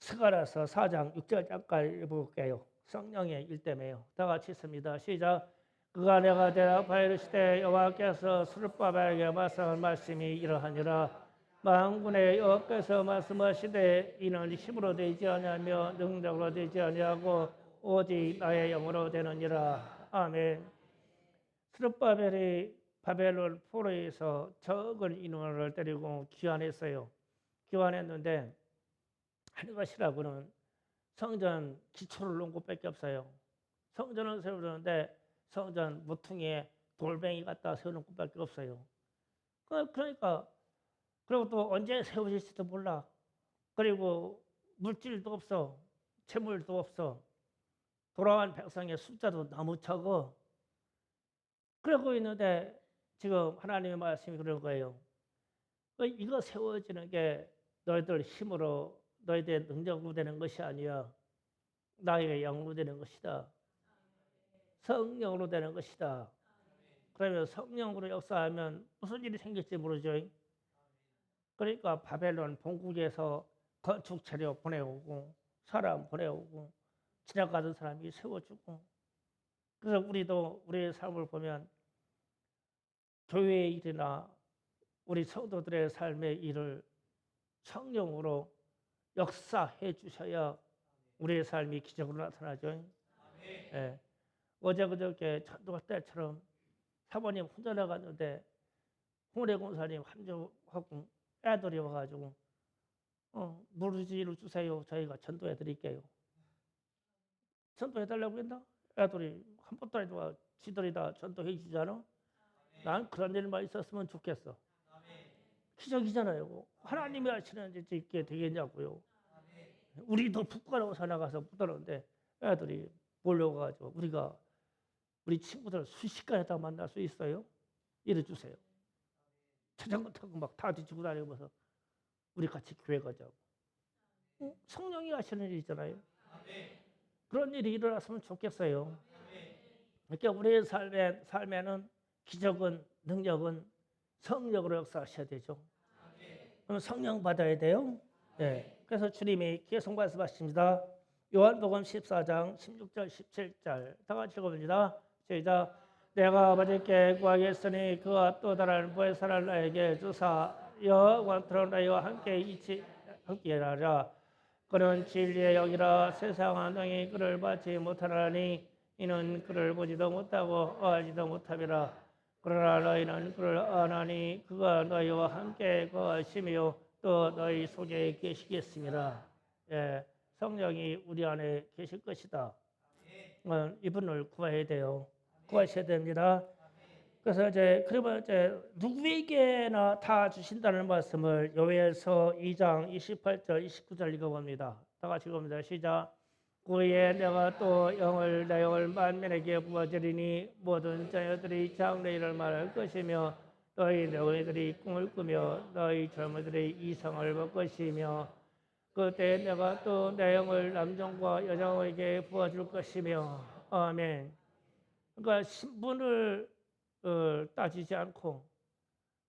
스가랴서 4장 6절까지 읽어볼게요. 성령의 일 때문에요. 다 같이 있습니다. 시작. 그가 내가 대답하여 이르시되 여호와께서 스룹바벨에게 말씀한 말씀이 이러하니라. 만군의 여호와께서 말씀하시되 이는 힘으로 되지 아니하며 능력으로 되지 아니하고 오직 나의 영으로 되느니라. 아멘. 스룹바벨이 바벨론 포로에서 적은 인원을 데리고 귀환했어요. 귀환했는데 할 것이라고는 성전 기초를 놓은 곳밖에 없어요. 성전을 세우는데 성전 모퉁이에 돌멩이 갖다 세우는 곳밖에 없어요. 그러니까 그리고 또 언제 세워질지도 몰라. 그리고 물질도 없어. 재물도 없어. 돌아온 백성의 숫자도 너무 적어. 그러고 있는데 지금 하나님의 말씀이 그런 거예요. 이거 세워지는 게 너희들 힘으로 너희들 능력으로 되는 것이 아니야. 나의 영으로 되는 것이다. 성령으로 되는 것이다. 그러면 성령으로 역사하면 무슨 일이 생길지 모르죠. 그러니까 바벨론 본국에서 건축 재료 보내오고 사람 보내오고 지나가던 사람이 세워주고 그래서 우리도 우리의 삶을 보면 교회의 일이나 우리 성도들의 삶의 일을 성령으로 역사해 주셔야 우리의 삶이 기적으로 나타나죠. 예. 어제 그저께 전도할 때처럼 사모님 혼자 나갔는데 홍래 공사님 한주하고 애들이 와가지고 누르지를 주세요. 저희가 전도해 드릴게요. 전도해 달라고 했나? 애들이 한 번도 안 와. 지들이 다 전도해 주잖아. 난 그런 일만 있었으면 좋겠어. 기적이잖아요. 하나님이 하시는 일이 있게 되겠냐고요. 우리도 부끄러워서 나가서 못 하는데 애들이 몰려가지고 우리 친구들 순식간에 다 만날 수 있어요. 이래 주세요. 자전거 타고 막 다 뒤지고 다니면서 우리 같이 교회 가자고. 성령이 하시는 일이잖아요. 그런 일이 일어났으면 좋겠어요. 그러니까 우리의 삶에는 기적은 능력은 성령으로 역사하셔야 되죠. 그럼 성령 받아야 돼요. 네. 그래서 주님이 계속 말씀하십니다. 요한복음 14장 16절 17절 다 같이 읽어봅니다. 시작. 내가 아버지께 구하겠으니 그와 또 다른 보혜사를 나에게 주사 영원토록 나와 함께 하라. 그는 진리의 영이라 세상은 능히 그를 받지 못하나니 이는 그를 보지도 못하고 알지도 못함이라. 그러나 너희는 그를 아나니 그가 너희와 함께 거하시며 또 너희 속에 계시겠습니다. 예, 성령이 우리 안에 계실 것이다. 이분을 구해야 돼요. 구하셔야 됩니다. 그래서 그러면 누구에게나 다 주신다는 말씀을 요엘서 2장 28절 29절 읽어봅니다. 다 같이 읽어봅니다. 시작. 그에 내가 또 내 영을 만민에게 부어주리니 모든 자녀들이 장래일을 말할 것이며 너희들이 꿈을 꾸며 너희 젊은이들이 이상을 볼 것이며 그때 내가 또 내 영을 남종과 여종에게 부어줄 것이며 아멘. 그러니까 신분을 따지지 않고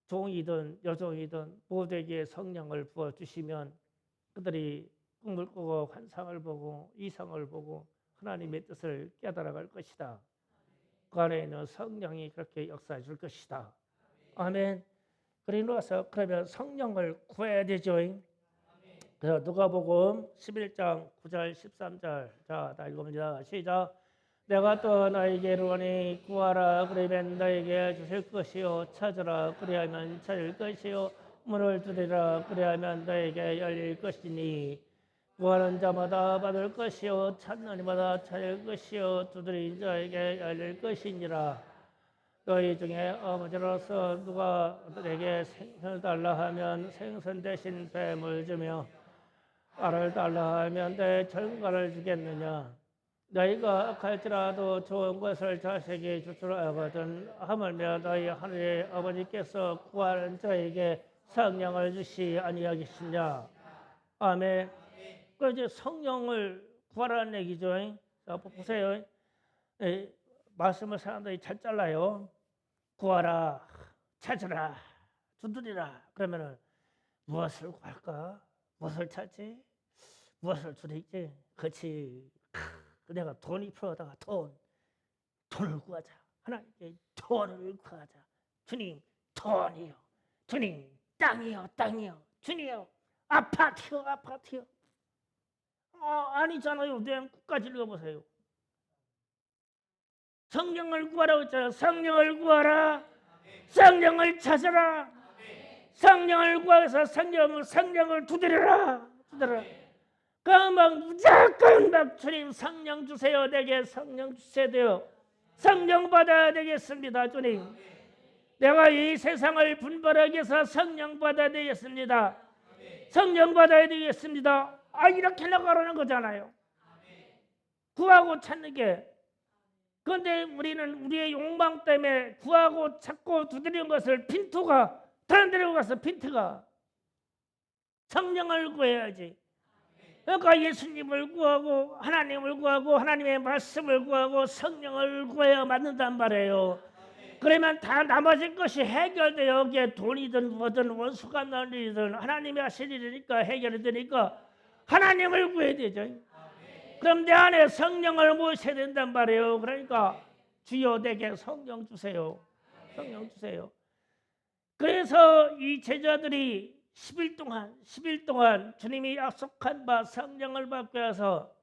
종이든 여종이든 모두에게 성령을 부어주시면 그들이 꿈을 꾸고 환상을 보고 이상을 보고 하나님의 뜻을 깨달아갈 것이다. 그 안에 있는 성령이 그렇게 역사해 줄 것이다. 아멘. 그러면 성령을 구해야 되죠. 그래서 누가복음 11장 9절 13절 자, 다 읽어봅니다. 시작. 내가 또 너에게 이르노니 구하라 그러면 너에게 주실 것이요 찾으라 그리하면 찾을 것이요 문을 두드리라 그리하면 너에게 열릴 것이니 구하는 자마다 받을 것이요 찾는 이마다 찾을 것이요 두드리는 자에게 열릴 것이니라. 너희 중에 아버지로서 누가 내게 생선을 달라 하면 생선 대신 뱀을 주며 알을 달라 하면 내 전갈을 주겠느냐. 너희가 악할지라도 좋은 것을 자식이 줄 줄 알거든 하물며 너희 하늘의 아버지께서 구하는 자에게 성령을 주시 아니하겠느냐. 아멘. 그 이제 성령을 구하라는 얘기죠. 자, 보세요. 말씀을 사람들이 잘 잘라요. 구하라, 찾으라, 두드리라. 그러면은 무엇을 구할까? 무엇을 찾지? 무엇을 두드리지? 그렇지. 내가 돈이 필요하다가 돈을 구하자. 하나님께 돈을 구하자. 주님, 돈이요. 주님, 땅이요. 주님, 아파트요. 아니잖아요. 내 끝까지 읽어보세요. 성령을 구하라고 했잖아요. 성령을 구하라. 성령을 찾아라. 성령을 구해서 성령을 두드려라. 막 무조건 막 주님 성령 주세요. 내게 성령 주셔야 돼요. 성령 받아야 되겠습니다. 주님. 내가 이 세상을 분별하기 위해서 성령 받아야 되겠습니다. 성령 받아야 되겠습니다. 이렇게 나가라는 거잖아요. 구하고 찾는 게. 그런데 우리는 우리의 욕망 때문에 구하고 찾고 두드리는 것을 핀투가 다른 데로 가서 핀트가 성령을 구해야지. 그러니까 예수님을 구하고 하나님을 구하고 하나님의 말씀을 구하고 성령을 구해야 맞는단 말이에요. 그러면 다 나머지 것이 해결돼요. 여기에 돈이든 뭐든 원수가 나는 일이든 하나님이 하실 일이니까 해결이 되니까 하나님을 구해야 되죠. 그럼 내 안에 성령을 모셔야 된단 말이에요. 그러니까 주여 내게 성령 주세요. 성령 주세요. 그래서 이 제자들이 10일 동안 주님이 약속한 바 성령을 받기 위해서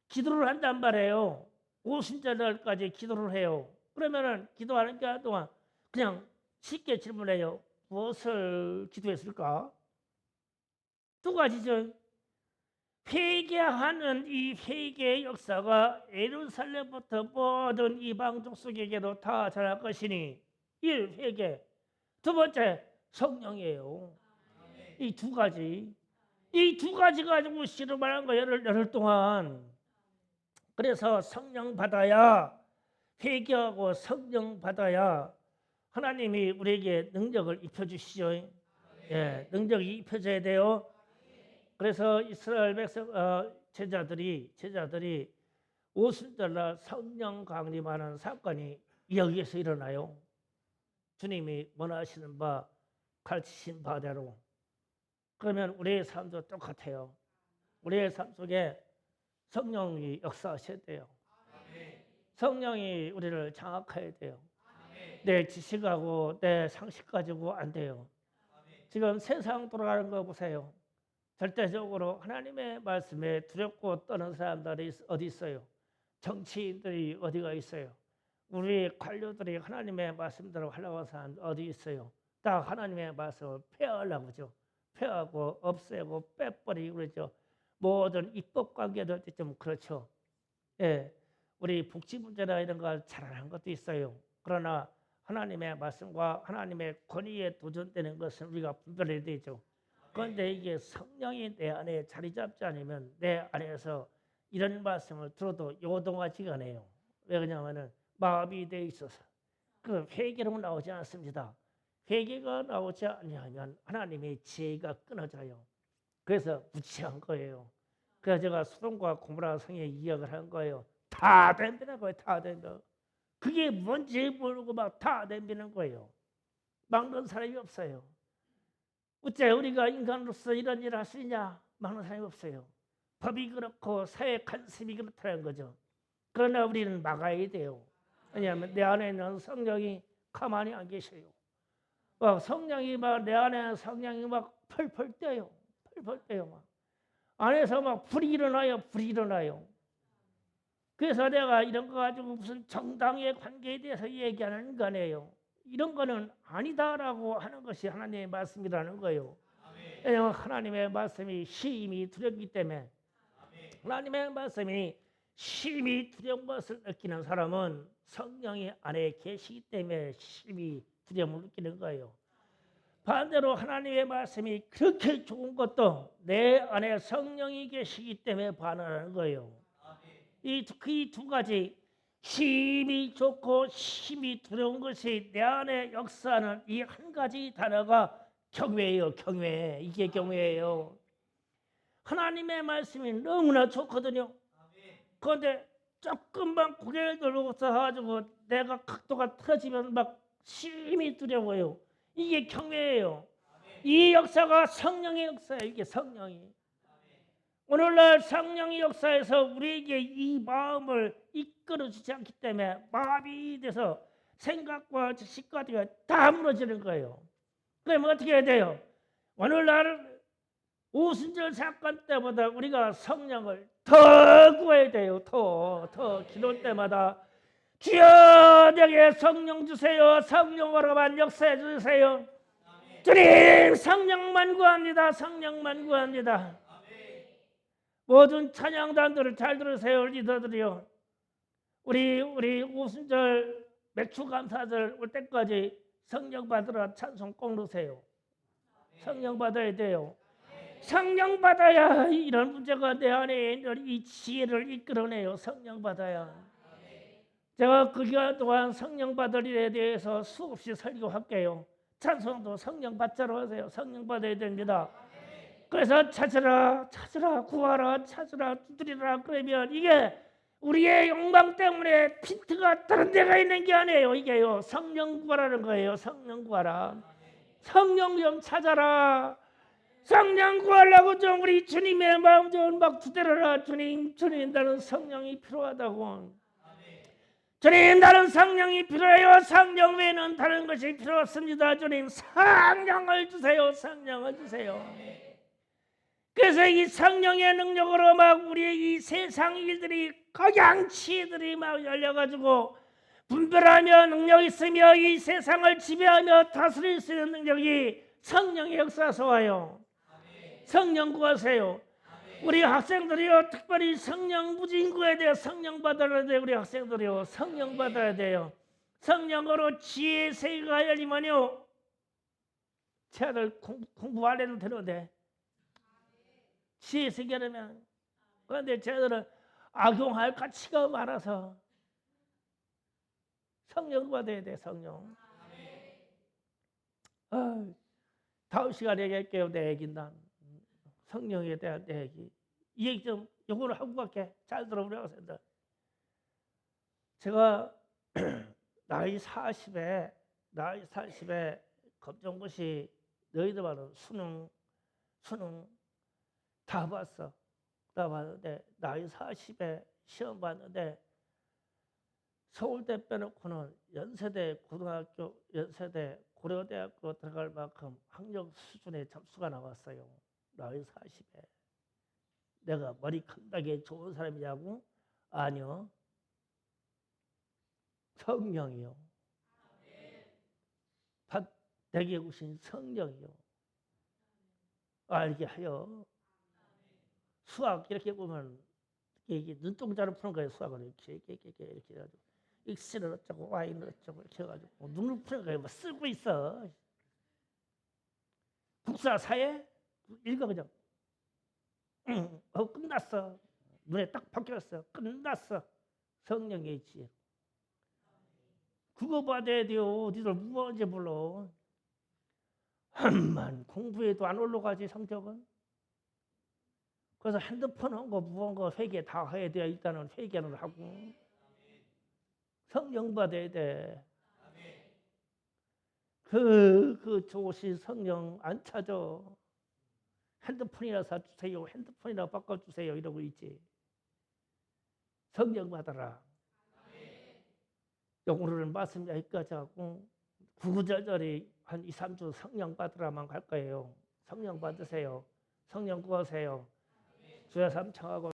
기도를 한단 말이에요. 오순절날까지 기도를 해요. 그러면은 기도하는 게 동안 그냥 쉽게 질문해요. 무엇을 기도했을까? 두 가지죠. 회개하는 이 회개의 역사가 예루살렘부터 모든 이방 족속에게도 다 전할 것이니 1. 회개. 두 번째 성령이에요. 이 두 가지 가지고 씨름하는 거 열흘 동안. 그래서 성령 받아야 회개하고 성령 받아야 하나님이 우리에게 능력을 입혀주시죠. 예, 능력이 입혀져야 돼요. 그래서 이스라엘 백성 제자들이 오순절날 성령 강림하는 사건이 여기에서 일어나요. 주님이 원하시는 바 가르치신 바대로. 그러면 우리의 삶도 똑같아요. 우리의 삶 속에 성령이 역사하셔야 돼요. 성령이 우리를 장악해야 돼요. 내 지식하고 내 상식 가지고 안 돼요. 지금 세상 돌아가는 거 보세요. 절대적으로 하나님의 말씀에 두렵고 떠는 사람들이 어디 있어요? 정치인들이 어디가 있어요? 우리 관료들이 하나님의 말씀대로 하려고 하는 사람 어디 있어요? 다 하나님의 말씀을 폐하려고 하죠. 폐하고 없애고 빼버리고 그러죠. 모든 입법 관계도 좀 그렇죠. 예, 우리 복지 문제나 이런 걸 잘하는 것도 있어요. 그러나 하나님의 말씀과 하나님의 권위에 도전되는 것은 우리가 분별해야 되죠. 그런데 이게 성령이 내 안에 자리 잡지 않으면 내 안에서 이런 말씀을 들어도 요동하지가 않아요. 왜 그러냐면은 마음이 돼 있어서 그 회개로 나오지 않습니다. 회개가 나오지 않으면 하나님의 지혜가 끊어져요. 그래서 무치한 거예요. 그래서 제가 소돔과 고모라 성의 이야기를 한 거예요. 다 덤비는 거예요. 다 덤벼. 그게 뭔지 모르고 막 다 덤비는 거예요. 막는 사람이 없어요. 어째 우리가 인간으로서 이런 일을 할 수 있냐? 막는 사람이 없어요. 법이 그렇고 사회 관습이 그렇다는 거죠. 그러나 우리는 막아야 돼요. 왜냐하면 내 안에 있는 성령이 가만히 안 계셔요. 성령이 막 내 안에 성령이 막 펄펄 뛰어요. 펄펄 뛰어요. 막. 안에서 막 불이 일어나요. 불이 일어나요. 그래서 내가 이런 거 가지고 무슨 정당의 관계에 대해서 얘기하는 거 아니에요. 이런 거는 아니다라고 하는 것이 하나님의 말씀이라는 거예요. 왜냐하면 하나님의 말씀이 심히 두렵기 때문에, 하나님의 말씀이 심히 두려운 것을 느끼는 사람은 성령이 안에 계시기 때문에 심히 두려움을 느끼는 거예요. 반대로 하나님의 말씀이 그렇게 좋은 것도 내 안에 성령이 계시기 때문에 반응하는 거예요. 이 두 가지, 심히 좋고 심히 두려운 것이 내 안에 역사하는 이 한 가지 단어가 경외예요. 경외. 이게 경외예요. 하나님의 말씀이 너무나 좋거든요. 그런데 조금만 고개를 들고서 가지고 내가 각도가 틀어지면 막 심히 두려워요. 이게 경외예요. 이 역사가 성령의 역사예요. 이게 성령이. 오늘날 성령의 역사에서 우리에게 이 마음을 이끌어주지 않기 때문에 마음이 돼서 생각과 지식과 다 무너지는 거예요. 그러면 어떻게 해야 돼요? 오늘날 오순절 사건 때보다 우리가 성령을 더 구해야 돼요. 더 기도 때마다 주여 내게 성령 주세요. 성령으로만 역사해 주세요. 주님 성령만 구합니다. 성령만 구합니다. 모든 찬양단들을 잘 들으세요. 리더들이요. 우리 오순절 맥주 감사절 올 때까지 성령 받으라 찬송 꼭 넣으세요. 성령 받아야 돼요. 성령 받아야 이런 문제가 내 안에 있는 이 지혜를 이끌어내요. 성령 받아야. 제가 그 기간 동안 성령 받을 일에 대해서 수없이 설교할게요. 찬송도 성령 받자로 하세요. 성령 받아야 됩니다. 그래서 찾으라 구하라 찾으라 두드리라. 그러면 이게 우리의 욕망 때문에 핀트가 다른 데가 있는 게 아니에요. 이게요 성령 구하라는 거예요. 성령 구하라. 성령 좀 찾아라. 성령 구하려고 좀 우리 주님의 마음 좀 막 두드려라. 주님 나는 성령이 필요하다고. 주님 나는 성령이 필요해요. 성령 외에는 다른 것이 필요 없습니다. 주님 성령을 주세요. 성령을 주세요. 그래서 이 성령의 능력으로 막 우리의 이 세상 일들이 각양치들이 막 열려가지고 분별하며 능력 있으며 이 세상을 지배하며 다스릴 수 있는 능력이 성령의 역사에서 와요. 성령 구하세요. 우리 학생들이요 특별히 성령 무진구에 대해 성령 받아야 돼요. 우리 학생들이요 성령 받아야 돼요. 성령으로 지혜 세계가 열리면요 제 아들 공부 안 해도 되는데 지혜 세계라면. 그런데 쟤들은 악용할 가치가 많아서 성령 받아야 돼. 성령. 다음 시간에 얘기할게요. 내 얘기는 성령에 대한 내 얘기. 이 얘기 좀 요거를 하고 갈게. 잘 들어보려고 생각. 제가 나이 40에 검정고시 너희들 말은 수능 다 봤어. 다 봤는데 나이 40에 시험 봤는데 서울대 빼놓고는 연세대 고등학교, 연세대 고려대학교 들어갈 만큼 학력 수준의 점수가 나왔어요. 나이 40에. 내가 머리 칸다게 좋은 사람이냐고? 아니요. 성령이요. 내게 오신 성령이요. 알게 하여. 수학 이렇게 보면 이게 눈동자로 푸는 거예요. 수학을 이렇게 해가지고 X는 어쩌고 Y는 어쩌고 이렇게 해가지고 눈을 푸는 거예요. 막 쓰고 있어. 국사 사회 읽어 그냥. 끝났어. 눈에 딱 박혔어. 끝났어. 성령의 지혜. 그거 받아야 돼요. 니들 무언지 몰라. 한만 공부해도 안 올라가지 성적은. 그래서 핸드폰 한 거 무언가 회개 다 해야 돼. 일단은 회개는 하고 성령 받아야 돼. 그 좋으신 성령 안 찾아. 핸드폰이나 사주세요. 핸드폰이나 바꿔주세요. 이러고 있지. 성령 받아라. 오늘은 말씀 여기까지 하고 구구절절히 한 2, 3주 성령 받으라만 갈 거예요. 성령 받으세요. 성령 구하세요. 주여 삼청하고